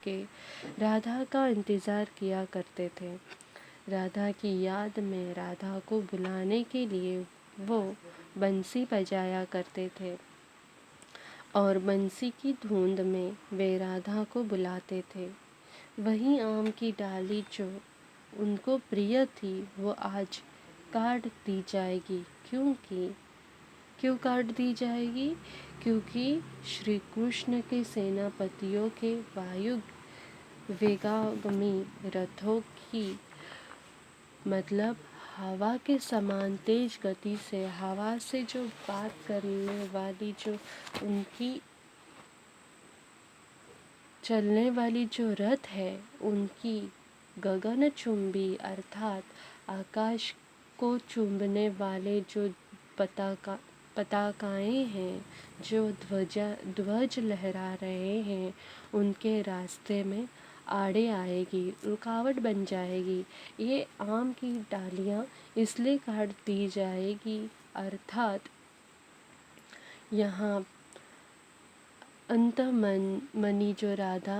के राधा का इंतज़ार किया करते थे। राधा की याद में राधा को बुलाने के लिए वो बंसी बजाया करते थे और बंसी की धुंध में वे राधा को बुलाते थे। वहीं आम की डाली जो उनको प्रिय थी वो आज काट दी जाएगी। क्यों काट दी जाएगी? क्योंकि श्री कृष्ण के सेनापतियों के वायु वेगागमी रथों की मतलब हवा के समान तेज गति से हवा से जो बात करने वाली जो उनकी चलने वाली जो रथ है उनकी गगनचुंबी अर्थात आकाश को चुंबने वाले जो पताकाएं हैं, जो ध्वज लहरा रहे हैं, उनके रास्ते में आड़े आएगी, रुकावट बन जाएगी। ये आम की डालियाँ इसलिए काट दी जाएगी अर्थात यहाँ अंतर्मनी जो राधा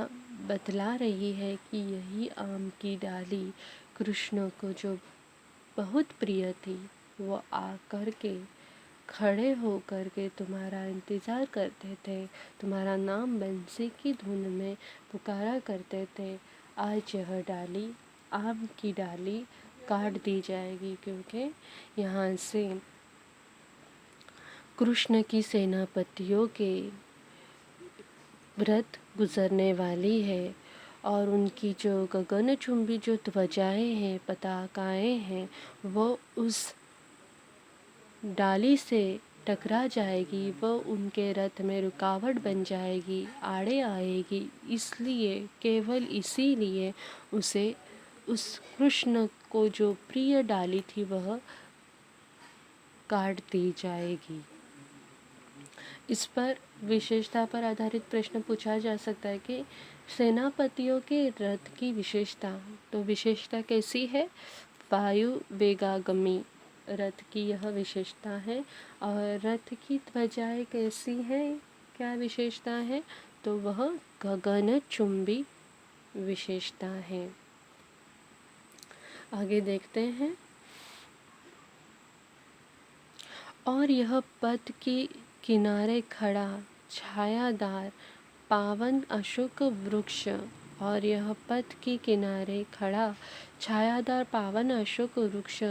बतला रही है कि यही आम की डाली कृष्ण को जो बहुत प्रिय थी वो आकर के खड़े हो कर के तुम्हारा इंतज़ार करते थे, तुम्हारा नाम बंसी की धुन में पुकारा करते थे। आज यह डाली आम की डाली काट दी जाएगी क्योंकि यहाँ से कृष्ण की सेनापतियों के व्रत गुजरने वाली है और उनकी जो गगनचुंबी जो ध्वजाएं हैं, पताकाएं हैं, वो उस डाली से टकरा जाएगी, वो उनके रथ में रुकावट बन जाएगी, आड़े आएगी। इसलिए केवल इसीलिए उसे उस कृष्ण को जो प्रिय डाली थी वह काट दी जाएगी। इस पर विशेषता पर आधारित प्रश्न पूछा जा सकता है कि सेनापतियों के रथ की विशेषता, तो विशेषता कैसी है? वायु वेगागमी रथ की यह विशेषता है। और रथ की ध्वजाएं कैसी हैं, क्या विशेषता है? तो वह गगनचुंबी विशेषता है। आगे देखते हैं। और यह पथ की किनारे खड़ा छायादार पावन अशोक वृक्ष, और यह पथ के किनारे खड़ा छायादार पावन अशोक वृक्ष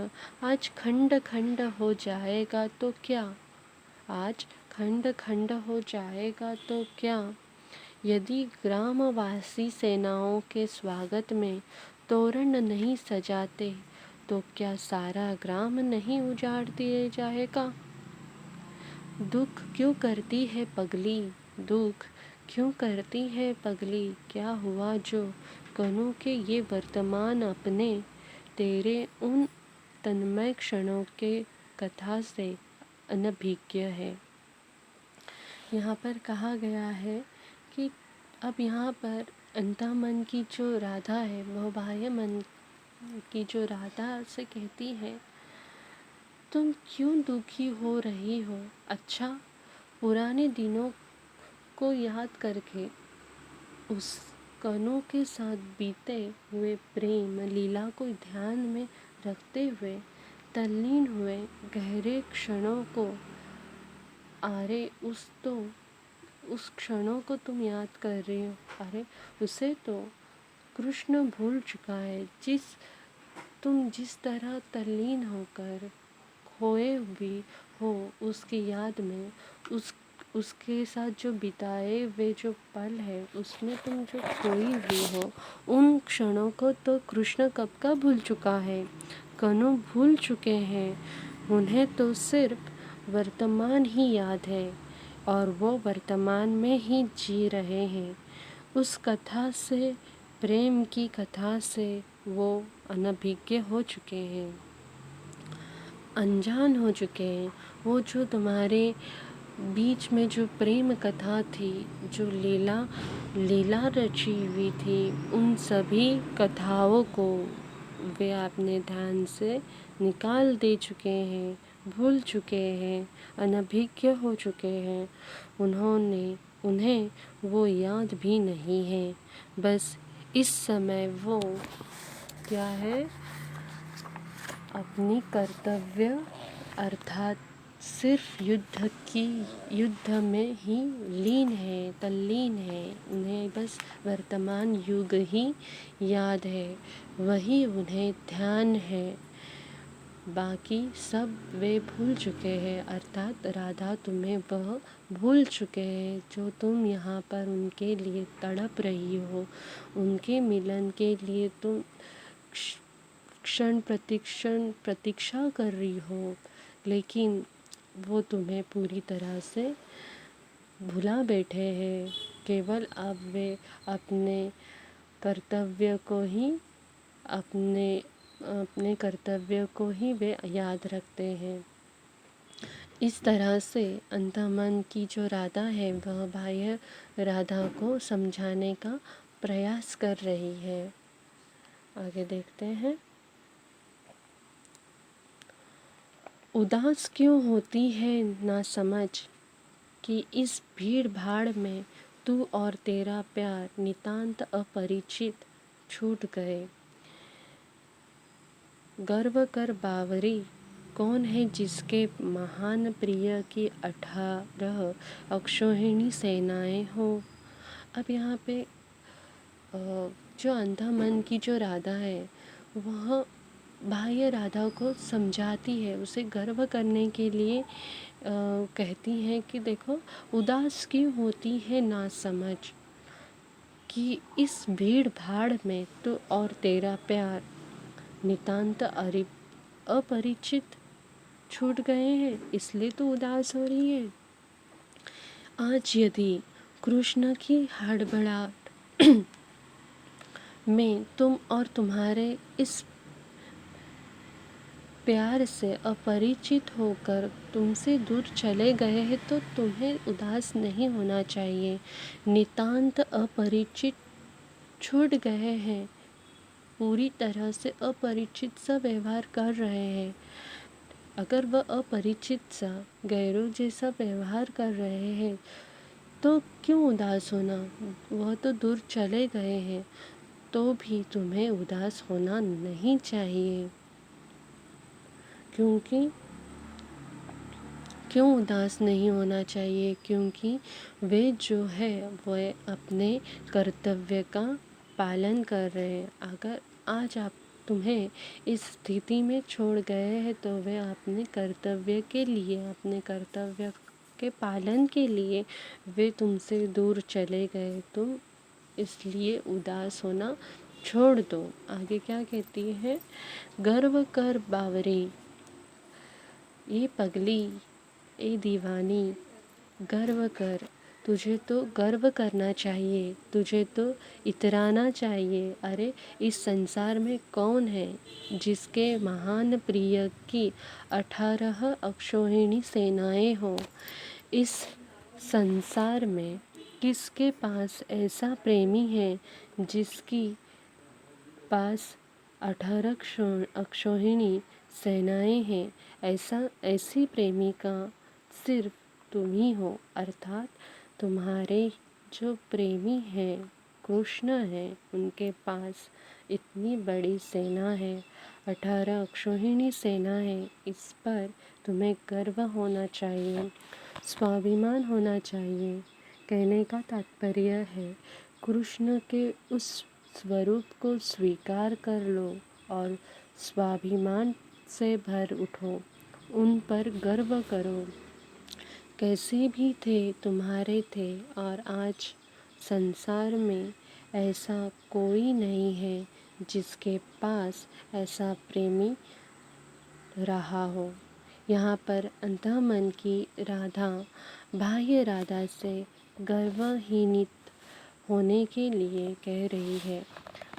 आज खंड खंड हो जाएगा तो क्या? आज खंड खंड हो जाएगा तो क्या? यदि ग्रामवासी सेनाओं के स्वागत में तोरण नहीं सजाते तो क्या सारा ग्राम नहीं उजाड़ दिया जाएगा? दुख क्यों करती है पगली, दुख क्यों करती है पगली, क्या हुआ जो कनों के ये वर्तमान अपने तेरे उन तन्मय क्षणों के कथा से अनभिज्ञ है। यहाँ पर कहा गया है कि अब यहाँ पर अंतर्मन की जो राधा है वह बाह्य मन की जो राधा से कहती है, तुम क्यों दुखी हो रही हो? अच्छा, पुराने दिनों को याद करके उस कनों के साथ बीते हुए प्रेम लीला को ध्यान में रखते हुए तल्लीन हुए गहरे क्षणों को अरे उस क्षणों को तुम याद कर रही हो। अरे उसे तो कृष्ण भूल चुका है। तुम जिस तरह तल्लीन होकर खोए भी हो उसकी याद में, उसके साथ जो बिताए वे जो पल है उसमें तुम जो खोई हुई हो, उन क्षणों को तो कृष्ण कब का भूल चुका है। कनों भूल चुके हैं, उन्हें तो सिर्फ वर्तमान ही याद है और वो वर्तमान में ही जी रहे हैं। उस कथा से, प्रेम की कथा से वो अनभिज्ञ हो चुके हैं, अनजान हो चुके हैं। वो जो तुम्हारे बीच में जो प्रेम कथा थी, जो लीला रची हुई थी, उन सभी कथाओं को वे अपने ध्यान से निकाल दे चुके हैं, भूल चुके हैं, अनभिज्ञ हो चुके हैं। उन्होंने उन्हें वो याद भी नहीं है। बस इस समय वो क्या है, अपनी कर्तव्य अर्थात सिर्फ युद्ध में ही लीन है, तल्लीन है। उन्हें बस वर्तमान युग ही याद है, वही उन्हें ध्यान है। बाकी सब वे भूल चुके हैं, अर्थात राधा तुम्हें वह भूल चुके हैं जो तुम यहाँ पर उनके लिए तड़प रही हो। उनके मिलन के लिए तुम क्षण प्रतिक्षण प्रतीक्षा कर रही हो, लेकिन वो तुम्हें पूरी तरह से भुला बैठे हैं। केवल अब वे अपने कर्तव्य को ही अपने कर्तव्य को ही वे याद रखते हैं। इस तरह से अंतर्मन की जो राधा है वह बाह्य राधा को समझाने का प्रयास कर रही है। आगे देखते हैं। उदास क्यों होती है ना समझ कि इस भीड़ भाड़ में तू और तेरा प्यार नितांत अपरिचित छूट गए। गर्व कर बावरी, कौन है जिसके महान प्रिय की 18 अक्षौहिणी सेनाएं हो। अब यहाँ पे जो अंधा मन की जो राधा है वह बाह्य राधा को समझाती है, उसे गर्व करने के लिए कहती है कि देखो उदास क्यों होती है ना समझ कि इस भीड़ भाड़ में तो और तेरा प्यार नितांत अपरिचित छूट गए हैं, इसलिए तो उदास हो रही है। आज यदि कृष्ण की हड़बड़ाहट में तुम और तुम्हारे इस प्यार से अपरिचित होकर तुमसे दूर चले गए हैं तो तुम्हें उदास नहीं होना चाहिए। नितांत अपरिचित छूट गए हैं, पूरी तरह से अपरिचित सा व्यवहार कर रहे हैं। अगर वह अपरिचित सा गैरों जैसा व्यवहार कर रहे हैं तो क्यों उदास होना। वह तो दूर चले गए हैं, तो भी तुम्हें उदास होना नहीं चाहिए। क्यों उदास नहीं होना चाहिए, क्योंकि वे जो है वह अपने कर्तव्य का पालन कर रहे हैं। अगर आज आप तुम्हें इस स्थिति में छोड़ गए हैं तो वे अपने कर्तव्य के लिए, अपने कर्तव्य के पालन के लिए वे तुमसे दूर चले गए। तुम इसलिए उदास होना छोड़ दो। आगे क्या कहती है। गर्व कर बावरी, ये पगली, ए दीवानी, गर्व कर। तुझे तो गर्व करना चाहिए, तुझे तो इतराना चाहिए। अरे इस संसार में कौन है जिसके महान प्रिय की 18 अक्षौहिणी सेनाएं हो। इस संसार में किसके पास ऐसा प्रेमी है जिसकी पास 18 अक्षौहिणी सेनाएं हैं। ऐसी प्रेमिका सिर्फ तुम ही हो, अर्थात तुम्हारे जो प्रेमी हैं कृष्ण है, उनके पास इतनी बड़ी सेना है, 18 अक्षौहिणी सेना है। इस पर तुम्हें गर्व होना चाहिए, स्वाभिमान होना चाहिए। कहने का तात्पर्य है कृष्ण के उस स्वरूप को स्वीकार कर लो और स्वाभिमान से भर उठो, उन पर गर्व करो। कैसे भी थे तुम्हारे थे, और आज संसार में ऐसा कोई नहीं है जिसके पास ऐसा प्रेमी रहा हो। यहाँ पर अंतःमन की राधा बाह्य राधा से गर्वहीनित होने के लिए कह रही है,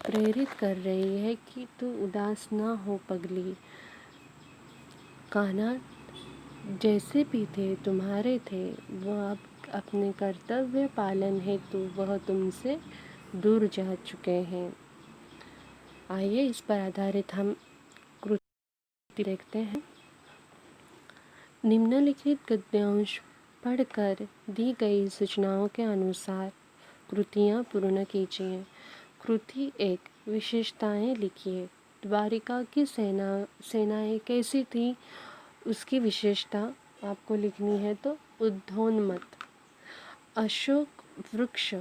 प्रेरित कर रही है कि तू उदास ना हो पगली। कान्हा जैसे भी थे तुम्हारे थे, वह अब अपने कर्तव्य पालन हेतु वह तुमसे दूर जा चुके हैं। आइए इस पर आधारित हम कृति देखते हैं। निम्नलिखित गद्यांश पढ़कर दी गई सूचनाओं के अनुसार कृतियाँ पूर्ण कीजिए। कृति एक, विशेषताएं लिखिए। द्वारिका की सेनाएं कैसी थी, उसकी विशेषता आपको लिखनी है। तो उद्धोन्मत्त। अशोक वृक्ष,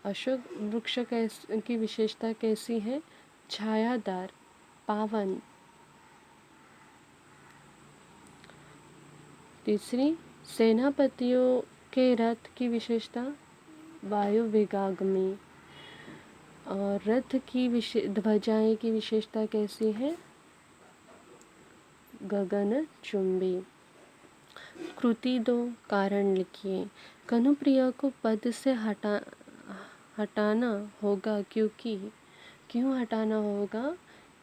अशोक वृक्ष की विशेषता कैसी है, छायादार, पावन। तीसरी, सेनापतियों के रथ की विशेषता वायु वेगाग्नि। और रथ की ध्वजाएं की विशेषता कैसी है, गगन चुंबी। कृति दो, कारण लिखिए। कनुप्रिया को पद से हटाना होगा क्यों हटाना होगा,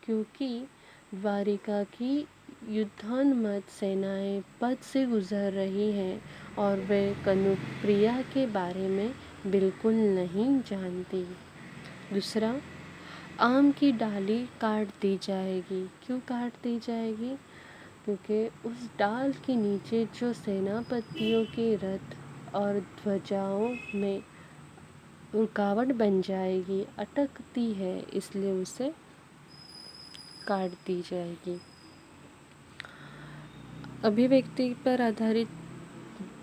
क्योंकि द्वारिका की युद्धोन्मत्त सेनाएं पद से गुजर रही हैं और वे कनुप्रिया के बारे में बिल्कुल नहीं जानती। दूसरा, आम की डाली काट दी जाएगी। क्यों काट दी जाएगी, क्योंकि उस डाल के नीचे जो सेनापतियों के रथ और ध्वजाओं में रुकावट बन जाएगी, अटकती है, इसलिए उसे काट दी जाएगी। अभिव्यक्ति पर आधारित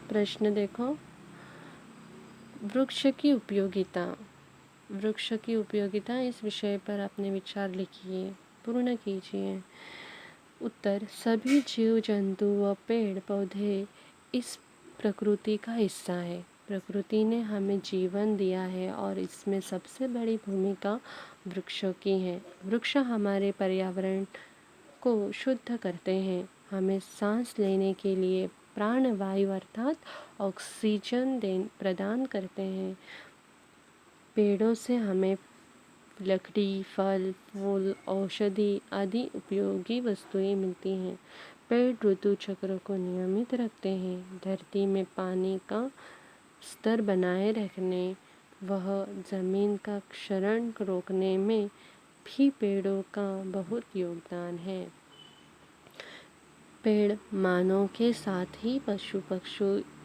प्रश्न देखो। वृक्ष की उपयोगिता, वृक्ष की उपयोगिता, इस विषय पर अपने विचार लिखिए, पूर्ण कीजिए। उत्तर, सभी जीव जंतु व पेड़ पौधे इस प्रकृति का हिस्सा है। प्रकृति ने हमें जीवन दिया है और इसमें सबसे बड़ी भूमिका वृक्षों की है। वृक्ष हमारे पर्यावरण को शुद्ध करते हैं, हमें सांस लेने के लिए प्राणवायु अर्थात ऑक्सीजन प्रदान करते हैं। पेड़ों से हमें लकड़ी, फल, फूल, औषधि आदि उपयोगी वस्तुएं मिलती हैं। पेड़ ऋतु चक्र को नियमित रखते हैं। धरती में पानी का स्तर बनाए रखने वह जमीन का क्षरण रोकने में भी पेड़ों का बहुत योगदान है। पेड़ मानव के साथ ही पशु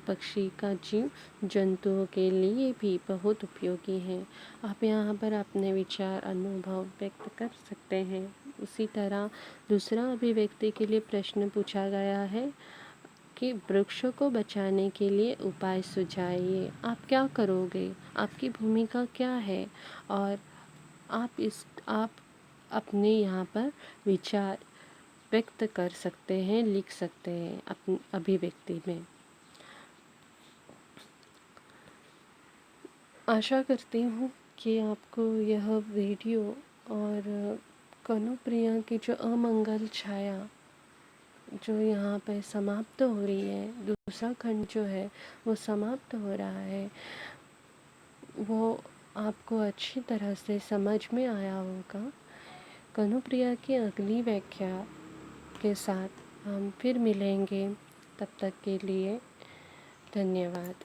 पक्षी का जीव जंतुओं के लिए भी बहुत उपयोगी है। आप यहाँ पर अपने विचार अनुभव व्यक्त कर सकते हैं। उसी तरह दूसरा अभिव्यक्ति के लिए प्रश्न पूछा गया है कि वृक्षों को बचाने के लिए उपाय सुझाइए। आप क्या करोगे, आपकी भूमिका क्या है, और आप अपने यहाँ पर विचार व्यक्त कर सकते हैं, लिख सकते हैं अपनी अभिव्यक्ति में। आशा करती हूँ कि आपको यह वीडियो और कनुप्रिया की जो अमंगल छाया जो यहाँ पे समाप्त हो रही है, दूसरा खंड जो है वो समाप्त हो रहा है, वो आपको अच्छी तरह से समझ में आया होगा। कनुप्रिया की अगली व्याख्या के साथ हम फिर मिलेंगे। तब तक के लिए धन्यवाद।